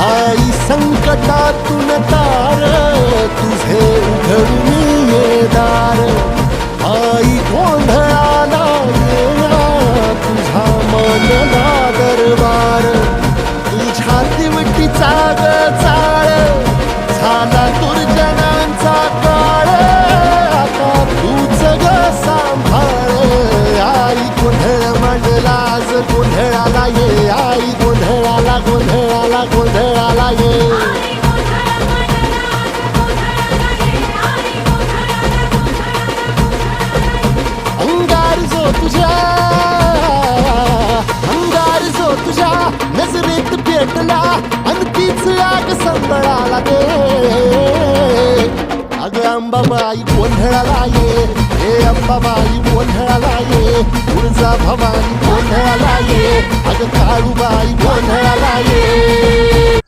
आई संकटातून तार तुझे उघडून ये दार आई गोंधळाला येणा तुझा मनला दरबार तुझ्या दिवटीचा ग चाळ झाला दुर्जनांचा काळ आता तूच ग सांभाळ आई गोंधळ मांडला आज गोंधळाला ये आई गोंधळाला गोंधळाला गोंधळाला ये अंगार जो तुझ्या नजरेत पेटला आणि तीच आग संबळाला दे अग अंबाबाई गोंधळाला ये हे अंबाबाई गोंधळाला ये तुळजा भवानी गोंधळाला ये अग काळूबाई गोंधळाला ये